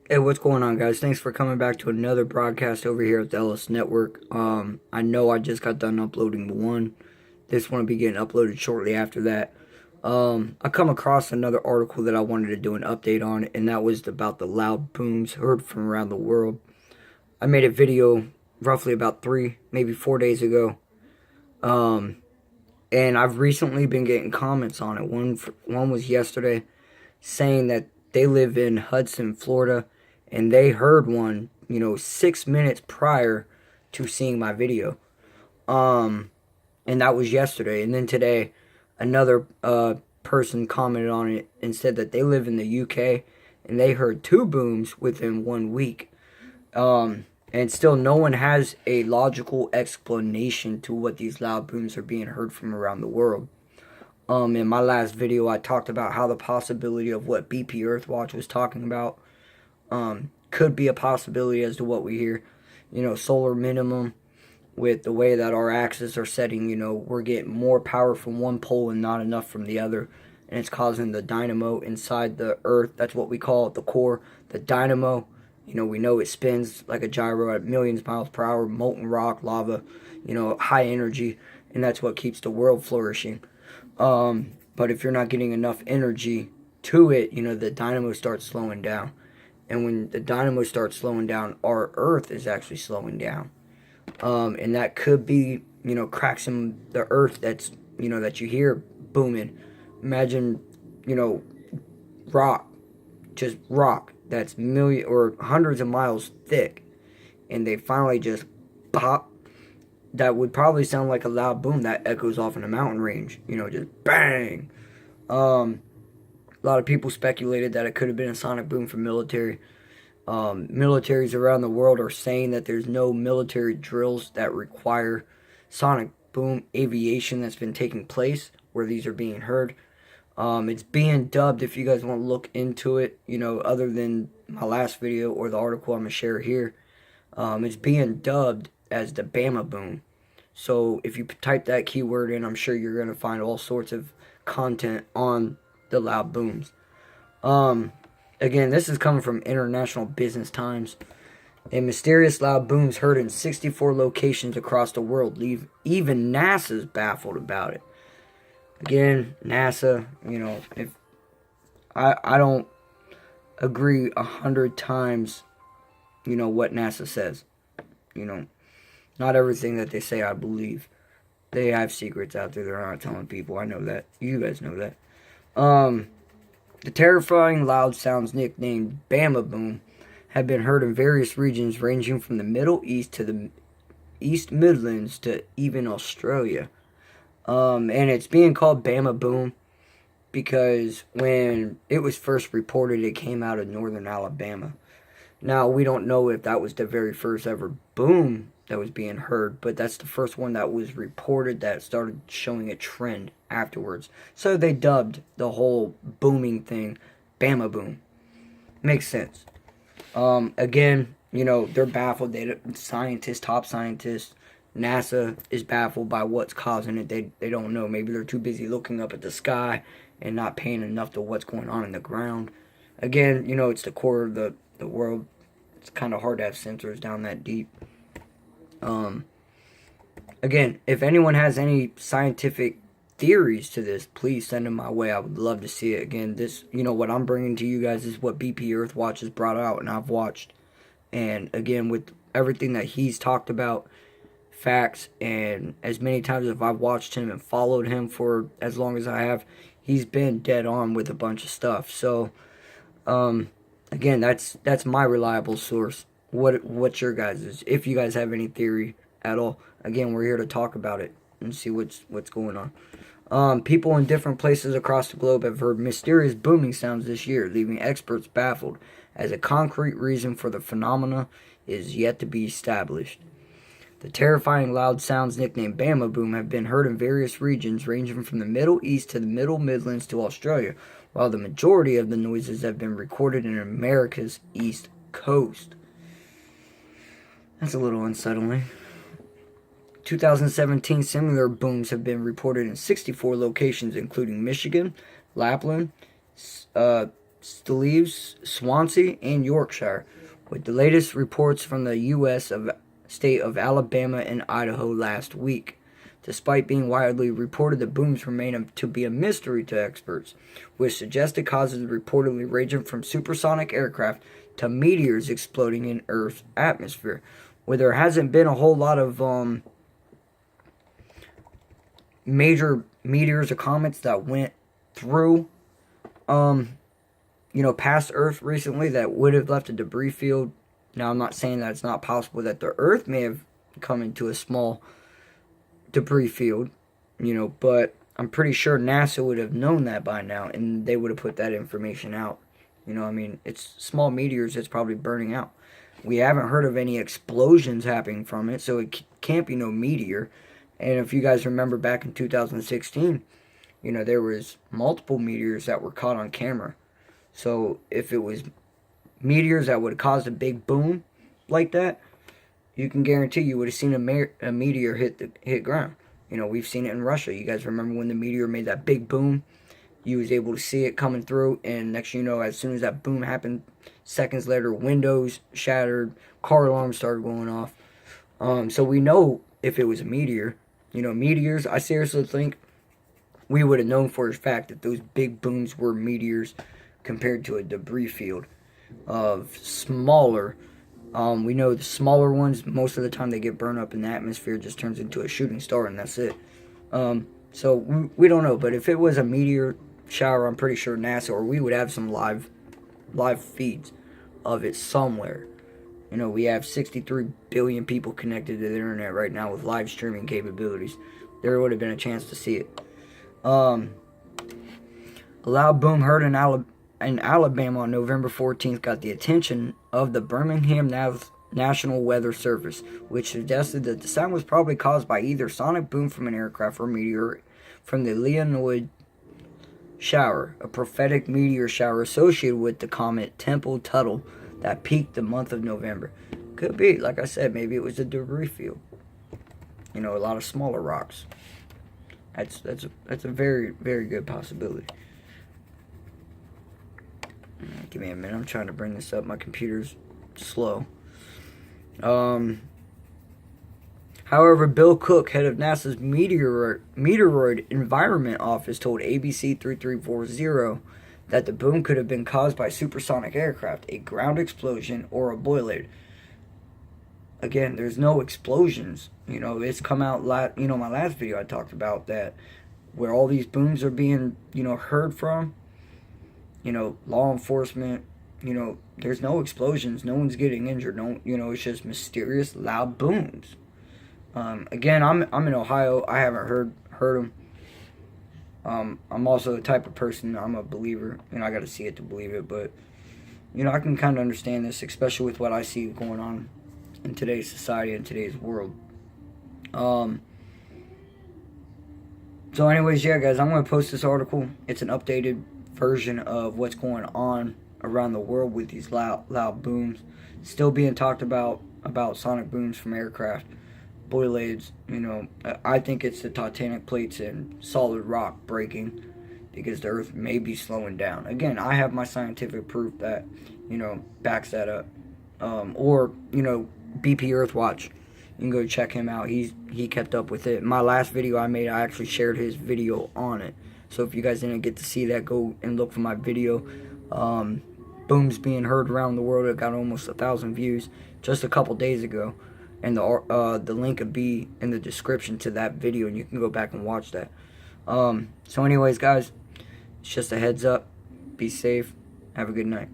Hey, what's going on, guys? Thanks for coming back to another broadcast over here at the Ellis Network. I know I just got done uploading the one. This one will be getting uploaded shortly after that. I come across another article that I wanted to do an update on, and that was about the loud booms heard from around the world. I made a video roughly about 3, maybe 4 days ago. Um, and I've recently been getting comments on it. One was yesterday saying that they live in Hudson, Florida, and they heard one, 6 minutes prior to seeing my video. Um, and that was yesterday. And then today, another person commented on it and said that they live in the UK and they heard two booms within 1 week. And still, no one has a logical explanation to what these loud booms are being heard from around the world. In my last video, I talked about how the possibility of what BP Earthwatch was talking about could be a possibility as to what we hear. Solar minimum, with the way that our axes are setting, we're getting more power from one pole and not enough from the other. And it's causing the dynamo inside the Earth, that's what we call it, the core, the dynamo. We know it spins like a gyro at millions of miles per hour, molten rock, lava, high energy, and that's what keeps the world flourishing. But if you're not getting enough energy to it, the dynamo starts slowing down. And when the dynamo starts slowing down, our Earth is actually slowing down. And that could be, cracks in the Earth that you hear booming. Imagine, rock, just rock that's million or hundreds of miles thick, and they finally just pop. That would probably sound like a loud boom that echoes off in a mountain range. Just bang. A lot of people speculated that it could have been a sonic boom from military. Militaries around the world are saying that there's no military drills that require sonic boom aviation that's been taking place where these are being heard. It's being dubbed, if you guys want to look into it, other than my last video or the article I'm going to share here, it's being dubbed as the Bama Boom. So if you type that keyword in, I'm sure you're going to find all sorts of content on the loud booms. Again, this is coming from International Business Times. A mysterious loud booms heard in 64 locations across the world leave even NASA's baffled about it. Again, NASA, if I don't agree 100 times, what NASA says. Not everything that they say I believe. They have secrets out there they're not telling people. I know that. You guys know that. The terrifying loud sounds nicknamed Bama Boom have been heard in various regions ranging from the Middle East to the East Midlands to even Australia. And it's being called Bama Boom because when it was first reported, it came out of northern Alabama. Now, we don't know if that was the very first ever boom that was being heard, but that's the first one that was reported that started showing a trend afterwards. So they dubbed the whole booming thing Bama Boom. Makes sense. Again, they're baffled. Top scientists, NASA is baffled by what's causing it. They don't know. Maybe they're too busy looking up at the sky and not paying enough to what's going on in the ground. Again, it's the core of the world. It's kind of hard to have sensors down that deep. Again, if anyone has any scientific theories to this, please send them my way. I would love to see it. Again, this, what I'm bringing to you guys is what BP Earthwatch has brought out and I've watched. And again, with everything that he's talked about, facts, and as many times as I've watched him and followed him for as long as I have, he's been dead on with a bunch of stuff. So, again, that's my reliable source. What's your guys's? If you guys have any theory at all, again, we're here to talk about it and see what's going on. People in different places across the globe have heard mysterious booming sounds this year, leaving experts baffled, as a concrete reason for the phenomena is yet to be established. The terrifying loud sounds nicknamed Bama Boom have been heard in various regions ranging from the Middle East to the Middle Midlands to Australia, while the majority of the noises have been recorded in America's East Coast. That's a little unsettling. 2017 similar booms have been reported in 64 locations, including Michigan, Lapland, Swansea, and Yorkshire, with the latest reports from the U.S. state of Alabama and Idaho last week. Despite being widely reported, the booms remain to be a mystery to experts, with suggested causes reportedly ranging from supersonic aircraft to meteors exploding in Earth's atmosphere. Where there hasn't been a whole lot of major meteors or comets that went through past Earth recently that would have left a debris field. Now, I'm not saying that it's not possible that the Earth may have come into a small debris field, but I'm pretty sure NASA would have known that by now, and they would have put that information out. It's small meteors, it's probably burning out. We haven't heard of any explosions happening from it, so it can't be no meteor. And if you guys remember back in 2016, there was multiple meteors that were caught on camera. So if it was meteors that would have caused a big boom like that, you can guarantee you would have seen a meteor hit ground. We've seen it in Russia. You guys remember when the meteor made that big boom? You was able to see it coming through, and next you know, as soon as that boom happened, seconds later, windows shattered, car alarms started going off. So we know if it was a meteor. Meteors, I seriously think we would have known for a fact that those big booms were meteors compared to a debris field of smaller. We know the smaller ones, most of the time they get burned up in the atmosphere, just turns into a shooting star, and that's it. So we don't know, but if it was a meteor shower, I'm pretty sure NASA, or we would have some live feeds of it somewhere. We have 63 billion people connected to the internet right now with live streaming capabilities. There would have been a chance to see it. A loud boom heard in Alabama on November 14th got the attention of the Birmingham National Weather Service, which suggested that the sound was probably caused by either sonic boom from an aircraft or meteor from the Leonid shower, a prophetic meteor shower associated with the comet Tempel-Tuttle that peaked the month of November. Could be, like I said, maybe it was a debris field. A lot of smaller rocks. That's a very, very good possibility. Give me a minute. I'm trying to bring this up. My computer's slow. However, Bill Cook, head of NASA's Meteoroid Environment Office, told ABC 3340 that the boom could have been caused by supersonic aircraft, a ground explosion, or a boilade. Again, there's no explosions. It's come out, my last video I talked about that, where all these booms are being, heard from, law enforcement, there's no explosions, no one's getting injured, it's just mysterious, loud booms. Again, I'm in Ohio, I haven't heard them. I'm also the type of person, I'm a believer, I gotta see it to believe it, but, I can kind of understand this, especially with what I see going on in today's society and today's world. So anyways, yeah guys, I'm going to post this article. It's an updated version of what's going on around the world with these loud booms. Still being talked about sonic booms from aircraft, boilades. I think it's the tectonic plates and solid rock breaking because the earth may be slowing down. Again, I have my scientific proof that, backs that up. Or, BP Earthwatch. You can go check him out. He kept up with it. My last video I made, I actually shared his video on it. So if you guys didn't get to see that, go and look for my video. Booms being heard around the world. It got almost 1,000 views just a couple days ago. And the link will be in the description to that video, and you can go back and watch that. So anyways, guys, it's just a heads up. Be safe. Have a good night.